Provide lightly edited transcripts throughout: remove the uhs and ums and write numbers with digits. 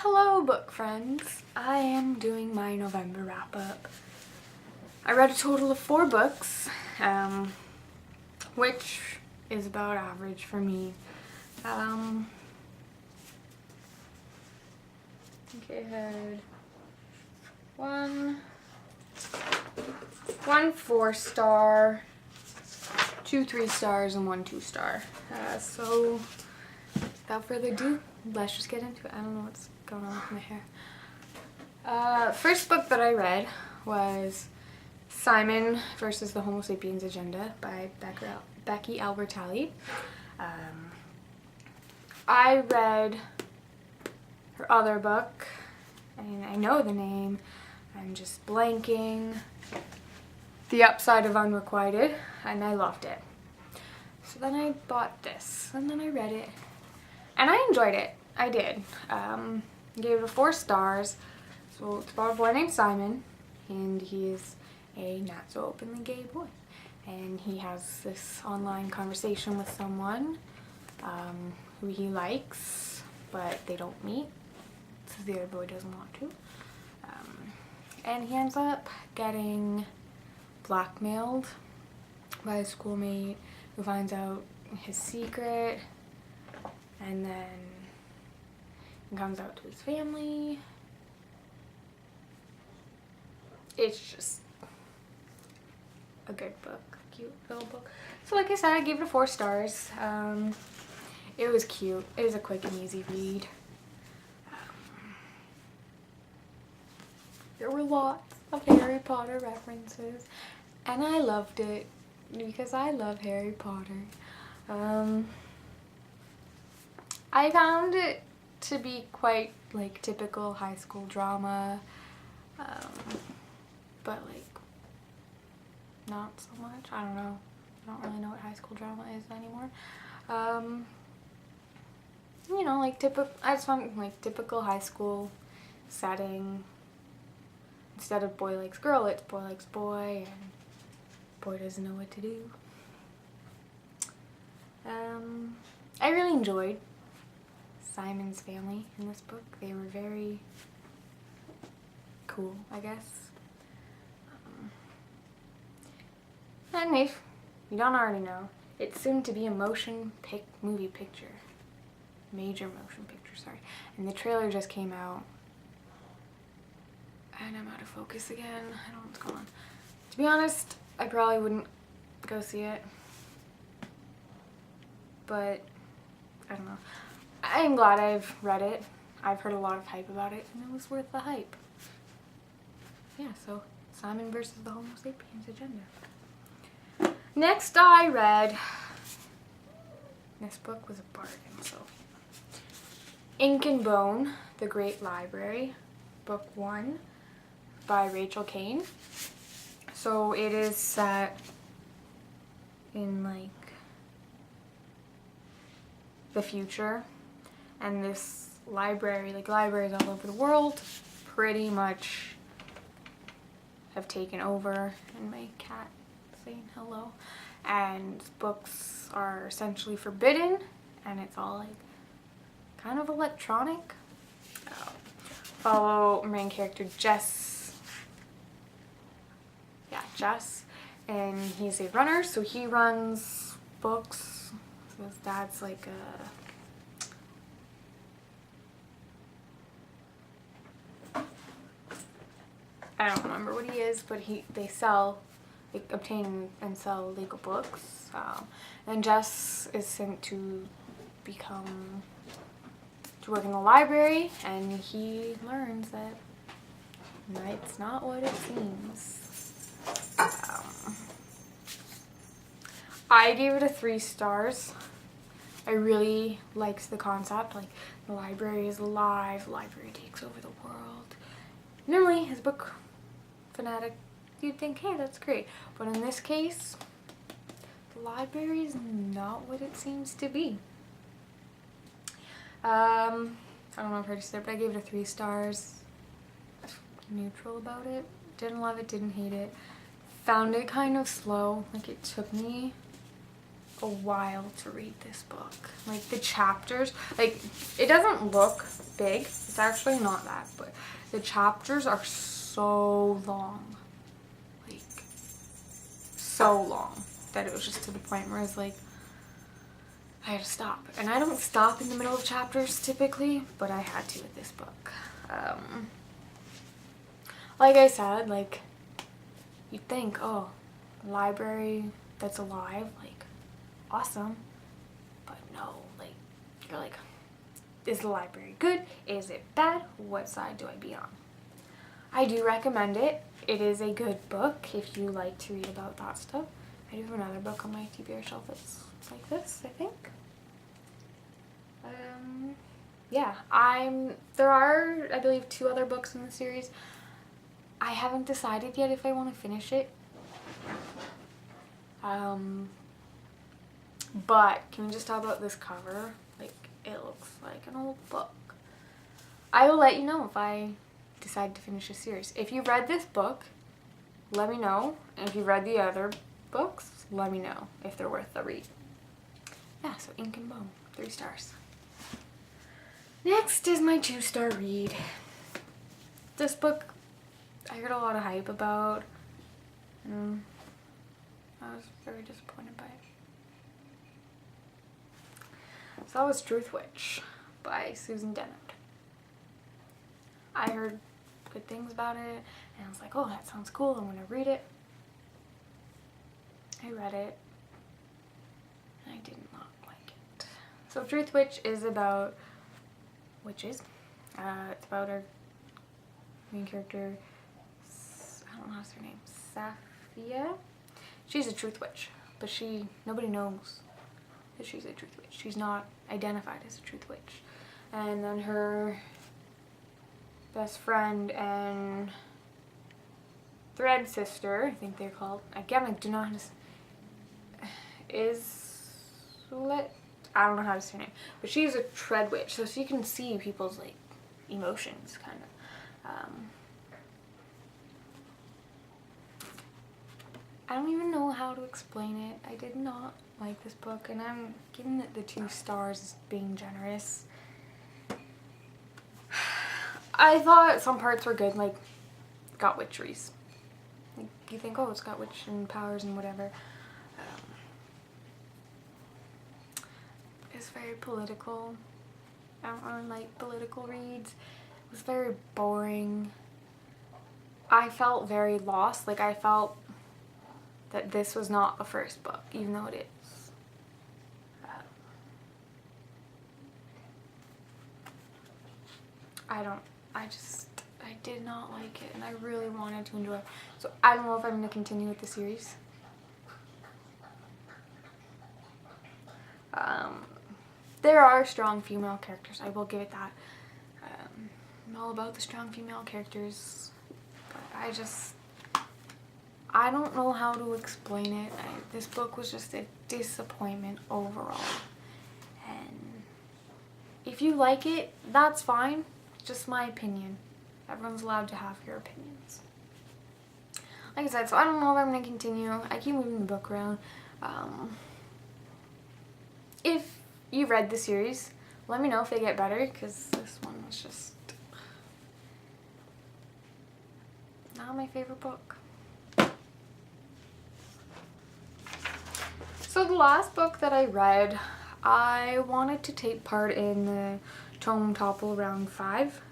Hello book friends, I am doing my November wrap up. I read a total of 4 books, which is about average for me. I think I had one 4-star, 2 3-stars, and 1 2-star. So without further ado, let's just get into it. I don't know what's going on with my hair. First book that I read was Simon versus the Homo Sapiens Agenda by Becky Albertalli. I read her other book, and I know the name, I'm just blanking. The Upside of Unrequited, and I loved it. So then I bought this, and then I read it, and I enjoyed it. I did. Gave it 4 stars. So it's about a boy named Simon, and he is a not so openly gay boy. And he has this online conversation with someone who he likes, but they don't meet, because the other boy doesn't want to. And he ends up getting blackmailed by a schoolmate who finds out his secret, and then it comes out to his family. It's just a good book, cute little book. So like I said, I gave it 4 stars. It was cute. It was a quick and easy read. There were lots of Harry Potter references, and I loved it because I love Harry Potter. I found it to be quite like typical high school drama, but like not so much. I don't know. I don't really know what high school drama is anymore. You know, like I just found like typical high school setting. Instead of boy likes girl, it's boy likes boy, and boy doesn't know what to do. I really enjoyed Simon's family in this book. They were very cool, I guess. And if you don't already know, it's soon to be a movie picture. Major motion picture, sorry. And the trailer just came out. And I'm out of focus again. I don't know what's going on. To be honest, I probably wouldn't go see it. But I don't know. I'm glad I've read it. I've heard a lot of hype about it, and it was worth the hype. Yeah, so Simon versus the Homo Sapiens Agenda. Next I read, this book was a bargain, so Ink and Bone, The Great Library, Book 1 by Rachel Caine. So it is set in like the future, and this library, like libraries all over the world, pretty much have taken over, and my cat saying hello, and books are essentially forbidden, and it's all like kind of electronic. Follow main character Jess, and he's a runner, so he runs books. So his dad's like I don't remember what he is, but they obtain and sell legal books. And Jess is sent to work in the library, and he learns that it's not what it seems. I gave it a 3 stars. I really liked the concept, like the library is alive, the library takes over the world. Normally, as a book fanatic, you'd think, hey, that's great. But in this case, the library is not what it seems to be. I don't know if I already said, but I gave it a 3 stars. Neutral about it. Didn't love it, didn't hate it. Found it kind of slow. Like, it took me a while to read this book. Like, the chapters, like, it doesn't look big. It's It's actually not that, but the chapters are so long. Like, so long that it was just to the point where it's like, I had to stop. And I don't stop in the middle of chapters typically, but I had to with this book. Like I said, like, you'd think, oh, a library that's alive, like, awesome. But no, like, you're like, is the library good? Is it bad? What side do I be on? I do recommend it. It is a good book if you like to read about that stuff. I do have another book on my TBR shelf that's like this, I think. Yeah, there are, I believe, 2 other books in the series. I haven't decided yet if I want to finish it. But can we just talk about this cover? Like, it looks like an old book. I will let you know if I decide to finish a series. If you read this book, let me know. And if you read the other books, let me know if they're worth the read. Yeah, so Ink and Bone, 3 stars. Next is my 2-star read. This book, I heard a lot of hype about. I was very disappointed by it. So that was Truthwitch by Susan Dennard. I heard good things about it, and I was like, oh, that sounds cool, I'm going to read it. I read it, and I did not like it. So Truthwitch is about witches. It's about our main character, I don't know what's her name, Safia. She's a truth witch, but nobody knows that she's a truth witch. She's not identified as a truth witch. And then her best friend and thread sister, I think they're called, again, I do not know how to, I don't know how to say her name, but she's a tread witch, so she can see people's, like, emotions, kind of. I don't even know how to explain it. I did not like this book, and I'm giving it the 2 stars as being generous. I thought some parts were good, like, got witcheries. Like, you think, oh, it's got witch and powers and whatever. It's very political. I don't really like political reads. It was very boring. I felt very lost. Like, I felt that this was not the first book, even though it is. I did not like it, and I really wanted to enjoy it. So I don't know if I'm going to continue with the series. There are strong female characters, I will give it that. I'm all about the strong female characters, but I don't know how to explain it. This book was just a disappointment overall. And if you like it, that's fine. Just my opinion. Everyone's allowed to have your opinions. Like I said, so I don't know if I'm going to continue. I keep moving the book around. If you read the series, let me know if they get better, because this one was just not my favorite book. So the last book that I read, I wanted to take part in the Tome Topple Round 5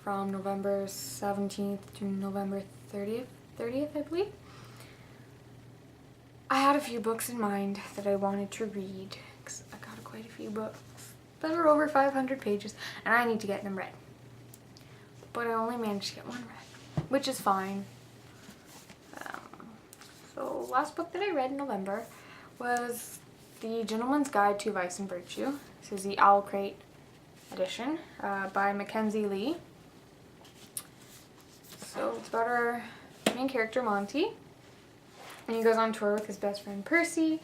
from November 17th to November 30th, I believe. I had a few books in mind that I wanted to read, because I got quite a few books that are over 500 pages, and I need to get them read. But I only managed to get one read, which is fine. So last book that I read in November was The Gentleman's Guide to Vice and Virtue. This is the Owl Crate edition by Mackenzie Lee. So it's about our main character, Monty. And he goes on tour with his best friend, Percy.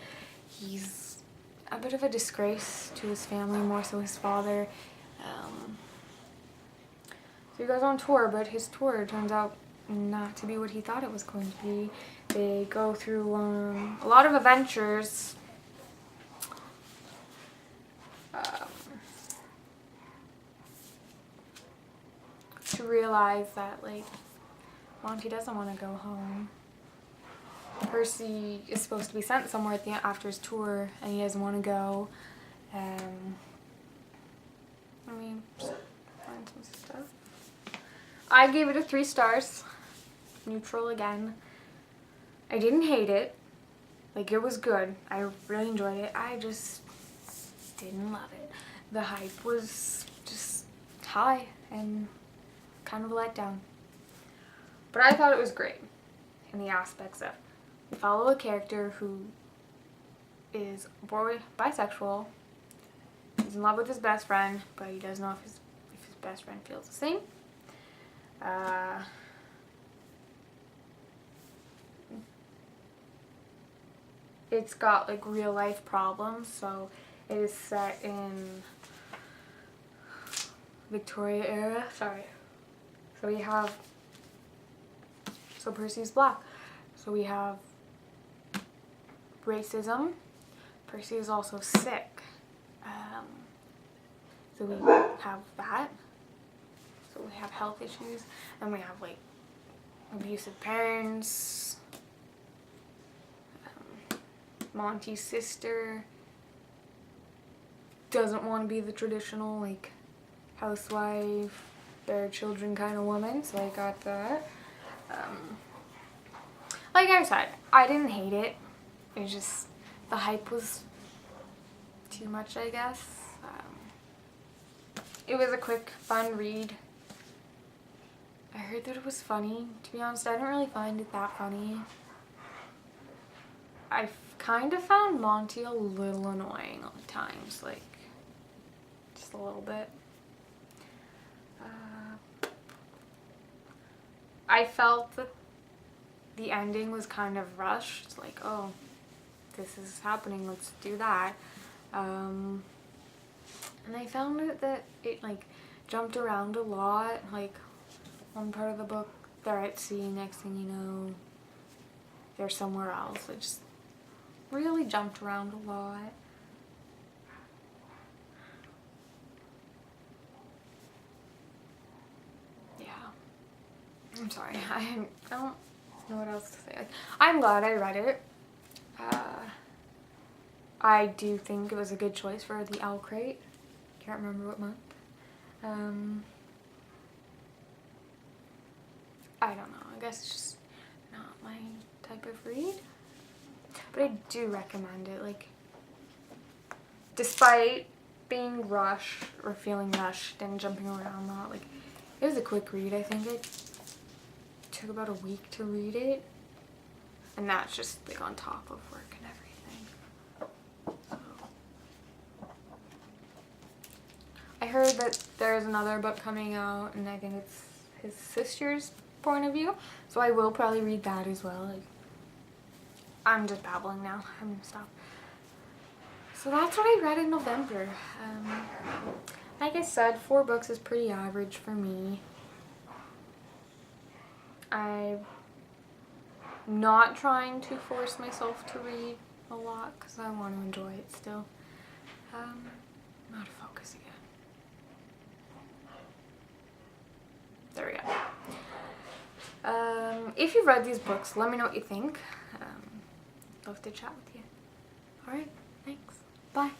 He's a bit of a disgrace to his family, more so his father. So he goes on tour, but his tour turns out not to be what he thought it was going to be. They go through a lot of adventures. realize that, like, Monty doesn't want to go home. Percy is supposed to be sent somewhere after his tour, and he doesn't want to go. I mean, just find some stuff. I gave it a 3 stars. Neutral again. I didn't hate it. Like, it was good. I really enjoyed it. I just didn't love it. The hype was just high and kind of a letdown. But I thought it was great in the aspects of we follow a character who is bisexual. He's in love with his best friend, but he doesn't know if his best friend feels the same. It's got like real life problems, so it is set in Victoria era. Sorry. So Percy's black. So we have racism. Percy is also sick. So we have that. So we have health issues, and we have like abusive parents. Monty's sister doesn't want to be the traditional like housewife, bear children kind of woman, so I got that. Like I said, I didn't hate it. It was just the hype was too much, I guess. It was a quick, fun read. I heard that it was funny. To be honest, I didn't really find it that funny. I kind of found Monty a little annoying at times, like just a little bit. I felt that the ending was kind of rushed. Like, oh, this is happening, let's do that. And I found that it like jumped around a lot. Like one part of the book they're at sea, next thing you know they're somewhere else. It just really jumped around a lot. Yeah. I'm sorry. I don't know what else to say. Like, I'm glad I read it. I do think it was a good choice for the Owl Crate. Can't remember what month. I don't know. I guess it's just not my type of read. But I do recommend it. Like, despite being rushed or feeling rushed and jumping around a lot, like, it was a quick read. I think it took about a week to read it. And that's just like on top of work and everything. I heard that there's another book coming out, and I think it's his sister's point of view, so I will probably read that as well. Like, I'm just babbling now. I'm gonna stop. So that's what I read in November. Like I said, 4 books is pretty average for me. I'm not trying to force myself to read a lot because I want to enjoy it still. I'm out of focus again. There we go. If you've read these books, let me know what you think. Love to chat with you. Alright, thanks. Bye.